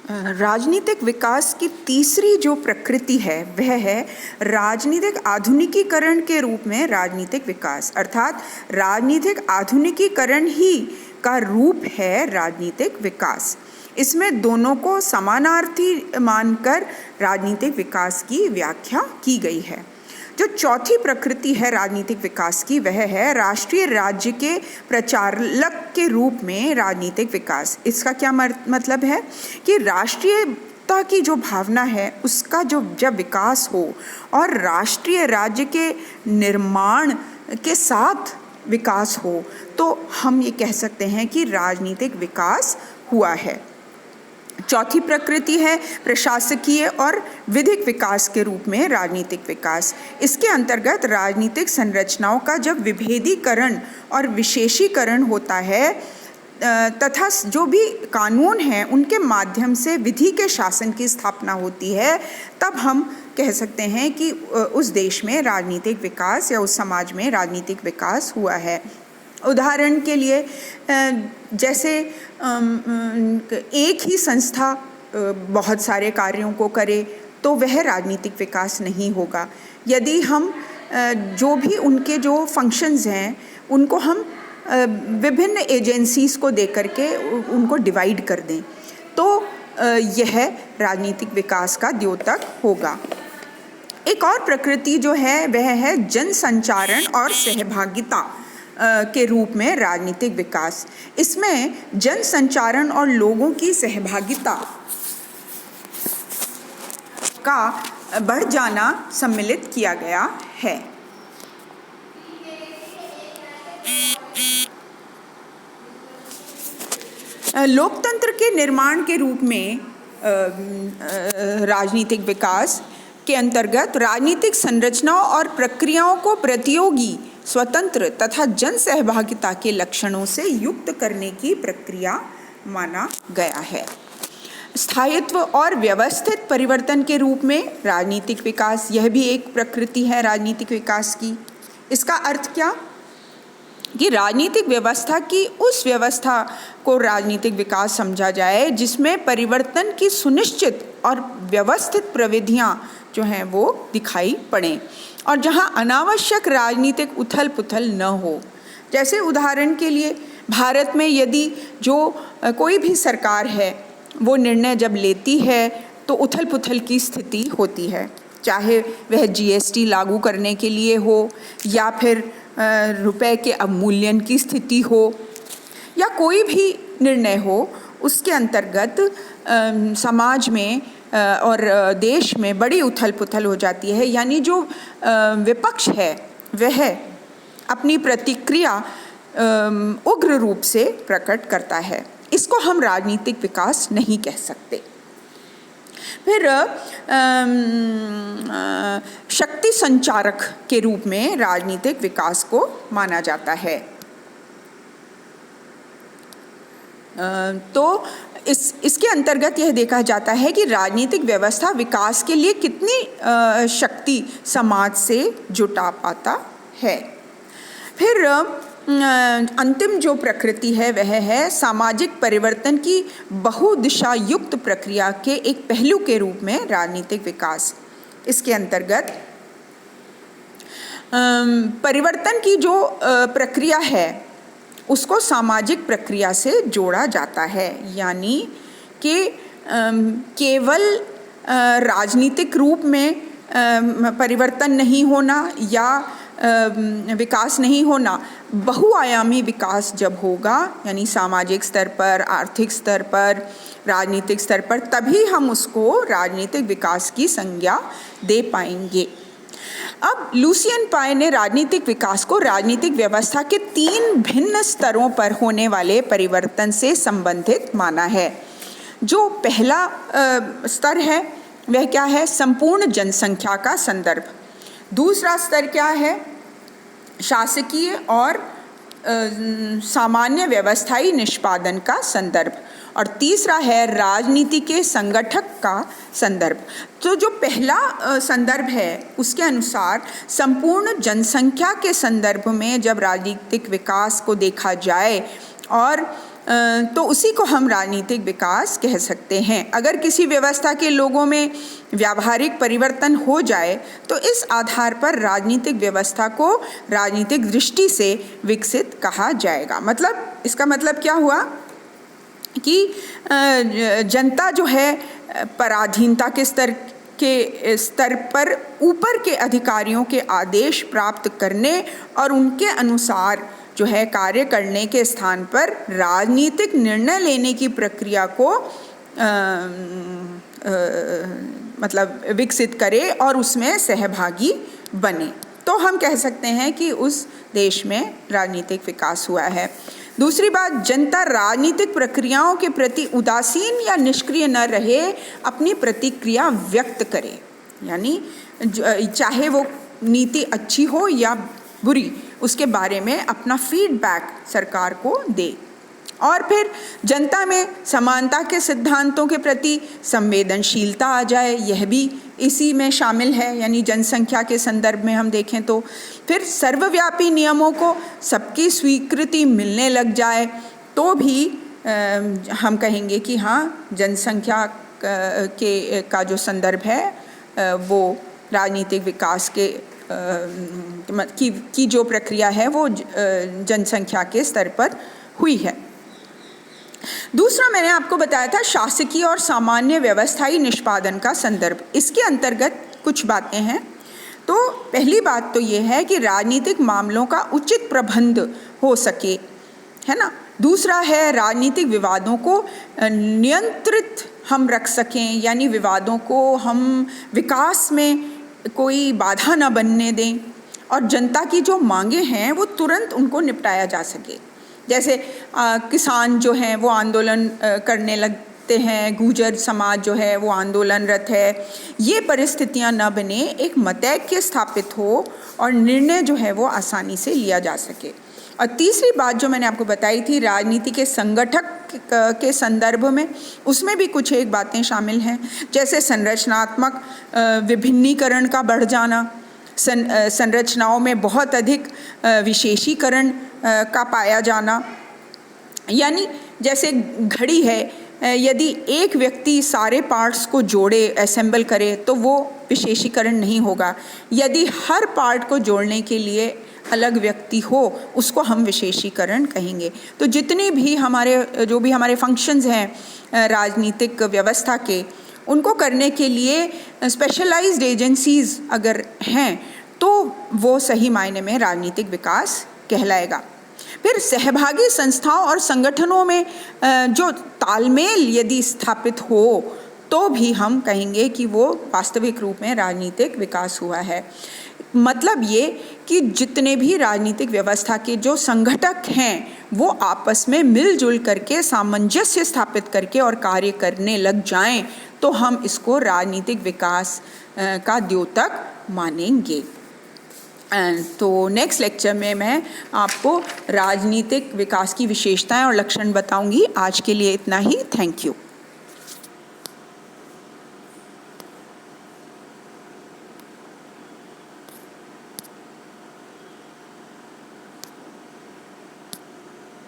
राजनीतिक विकास की तीसरी जो प्रकृति है वह है राजनीतिक आधुनिकीकरण के रूप में राजनीतिक विकास, अर्थात राजनीतिक आधुनिकीकरण ही का रूप है राजनीतिक विकास। इसमें दोनों को समानार्थी मानकर राजनीतिक विकास की व्याख्या की गई है। जो चौथी प्रकृति है राजनीतिक विकास की वह है राष्ट्रीय राज्य के प्रचारक के रूप में राजनीतिक विकास। इसका क्या मतलब है कि राष्ट्रीयता की जो भावना है उसका जब विकास हो और राष्ट्रीय राज्य के निर्माण के साथ विकास हो तो हम ये कह सकते हैं कि राजनीतिक विकास हुआ है। चौथी प्रकृति है प्रशासकीय और विधिक विकास के रूप में राजनीतिक विकास। इसके अंतर्गत राजनीतिक संरचनाओं का जब विभेदीकरण और विशेषीकरण होता है तथा जो भी कानून हैं उनके माध्यम से विधि के शासन की स्थापना होती है, तब हम कह सकते हैं कि उस देश में राजनीतिक विकास या उस समाज में राजनीतिक विकास हुआ है। उदाहरण के लिए जैसे एक ही संस्था बहुत सारे कार्यों को करे तो वह राजनीतिक विकास नहीं होगा। यदि हम जो भी उनके जो फंक्शंस हैं उनको हम विभिन्न एजेंसीज को दे करके उनको डिवाइड कर दें तो यह राजनीतिक विकास का द्योतक होगा। एक और प्रकृति जो है वह है जनसंचारण और सहभागिता के रूप में राजनीतिक विकास। इसमें जनसंचारण और लोगों की सहभागिता का बढ़ जाना सम्मिलित किया गया है। लोकतंत्र के निर्माण के रूप में राजनीतिक विकास के अंतर्गत राजनीतिक संरचनाओं और प्रक्रियाओं को प्रतियोगी, स्वतंत्र तथा जन सहभागिता के लक्षणों से युक्त करने की प्रक्रिया माना गया है। स्थायित्व और व्यवस्थित परिवर्तन के रूप में राजनीतिक विकास, यह भी एक प्रकृति है राजनीतिक विकास की। इसका अर्थ क्या कि राजनीतिक व्यवस्था की उस व्यवस्था को राजनीतिक विकास समझा जाए जिसमें परिवर्तन की सुनिश्चित और व्यवस्थित प्रविधियां जो हैं वो दिखाई पड़ें और जहां अनावश्यक राजनीतिक उथल पुथल न हो। जैसे उदाहरण के लिए भारत में यदि जो कोई भी सरकार है वो निर्णय जब लेती है तो उथल पुथल की स्थिति होती है, चाहे वह जीएसटी लागू करने के लिए हो या फिर रुपए के अवमूल्यन की स्थिति हो या कोई भी निर्णय हो, उसके अंतर्गत समाज में और देश में बड़ी उथल पुथल हो जाती है। यानी जो विपक्ष है वह अपनी प्रतिक्रिया उग्र रूप से प्रकट करता है। इसको हम राजनीतिक विकास नहीं कह सकते। फिर शक्ति संचारक के रूप में राजनीतिक विकास को माना जाता है। तो इसके अंतर्गत यह देखा जाता है कि राजनीतिक व्यवस्था विकास के लिए कितनी शक्ति समाज से जुटा पाता है। फिर अंतिम जो प्रकृति है वह है सामाजिक परिवर्तन की बहुदिशा युक्त प्रक्रिया के एक पहलू के रूप में राजनीतिक विकास। इसके अंतर्गत परिवर्तन की जो प्रक्रिया है उसको सामाजिक प्रक्रिया से जोड़ा जाता है। यानी कि केवल राजनीतिक रूप में परिवर्तन नहीं होना या विकास नहीं होना, बहुआयामी विकास जब होगा यानी सामाजिक स्तर पर, आर्थिक स्तर पर, राजनीतिक स्तर पर, तभी हम उसको राजनीतिक विकास की संज्ञा दे पाएंगे। अब लुसियन पाई ने राजनीतिक विकास को राजनीतिक व्यवस्था के 3 भिन्न स्तरों पर होने वाले परिवर्तन से संबंधित माना है। जो पहला स्तर है वह क्या है? संपूर्ण जनसंख्या का संदर्भ। दूसरा स्तर क्या है? शासकीय और सामान्य व्यवस्थाई निष्पादन का संदर्भ। और तीसरा है राजनीति के संगठक का संदर्भ। तो जो पहला संदर्भ है उसके अनुसार संपूर्ण जनसंख्या के संदर्भ में जब राजनीतिक विकास को देखा जाए और तो उसी को हम राजनीतिक विकास कह सकते हैं। अगर किसी व्यवस्था के लोगों में व्यावहारिक परिवर्तन हो जाए तो इस आधार पर राजनीतिक व्यवस्था को राजनीतिक दृष्टि से विकसित कहा जाएगा। मतलब इसका मतलब क्या हुआ कि जनता जो है पराधीनता के स्तर पर ऊपर के अधिकारियों के आदेश प्राप्त करने और उनके अनुसार जो है कार्य करने के स्थान पर राजनीतिक निर्णय लेने की प्रक्रिया को मतलब विकसित करे और उसमें सहभागी बने, तो हम कह सकते हैं कि उस देश में राजनीतिक विकास हुआ है। दूसरी बात, जनता राजनीतिक प्रक्रियाओं के प्रति उदासीन या निष्क्रिय न रहे, अपनी प्रतिक्रिया व्यक्त करे, यानी चाहे वो नीति अच्छी हो या बुरी, उसके बारे में अपना फीडबैक सरकार को दे। और फिर जनता में समानता के सिद्धांतों के प्रति संवेदनशीलता आ जाए, यह भी इसी में शामिल है, यानी जनसंख्या के संदर्भ में हम देखें तो। फिर सर्वव्यापी नियमों को सबकी स्वीकृति मिलने लग जाए तो भी हम कहेंगे कि हाँ, जनसंख्या का जो संदर्भ है वो राजनीतिक विकास की जो प्रक्रिया है वो जनसंख्या के स्तर पर हुई है। दूसरा मैंने आपको बताया था शासकीय और सामान्य व्यवस्थाई निष्पादन का संदर्भ। इसके अंतर्गत कुछ बातें हैं। तो पहली बात तो ये है कि राजनीतिक मामलों का उचित प्रबंध हो सके, है ना। दूसरा है राजनीतिक विवादों को नियंत्रित हम रख सकें, यानी विवादों को हम विकास में कोई बाधा न बनने दें और जनता की जो मांगे हैं वो तुरंत उनको निपटाया जा सके। जैसे किसान जो हैं वो आंदोलन करने लगते हैं, गुर्जर समाज जो है वो आंदोलनरत है, ये परिस्थितियां न बने, एक मतैक्य स्थापित हो और निर्णय जो है वो आसानी से लिया जा सके। और तीसरी बात जो मैंने आपको बताई थी राजनीति के संगठक के संदर्भ में, उसमें भी कुछ एक बातें शामिल हैं, जैसे संरचनात्मक विभिन्नीकरण का बढ़ जाना, संरचनाओं में बहुत अधिक विशेषीकरण का पाया जाना, यानी जैसे घड़ी है, यदि एक व्यक्ति सारे पार्ट्स को जोड़े, असेंबल करे तो वो विशेषीकरण नहीं होगा। यदि हर पार्ट को जोड़ने के लिए अलग व्यक्ति हो, उसको हम विशेषीकरण कहेंगे। तो जितने भी जो भी हमारे फंक्शंस हैं राजनीतिक व्यवस्था के, उनको करने के लिए स्पेशलाइज्ड एजेंसीज अगर हैं तो वो सही मायने में राजनीतिक विकास कहलाएगा। फिर सहभागी संस्थाओं और संगठनों में जो तालमेल यदि स्थापित हो तो भी हम कहेंगे कि वो वास्तविक रूप में राजनीतिक विकास हुआ है। मतलब ये कि जितने भी राजनीतिक व्यवस्था के जो संगठक हैं वो आपस में मिलजुल करके सामंजस्य स्थापित करके और कार्य करने लग जाएं तो हम इसको राजनीतिक विकास का द्योतक मानेंगे। तो नेक्स्ट लेक्चर में मैं आपको राजनीतिक विकास की विशेषताएं और लक्षण बताऊंगी। आज के लिए इतना ही। Thank you.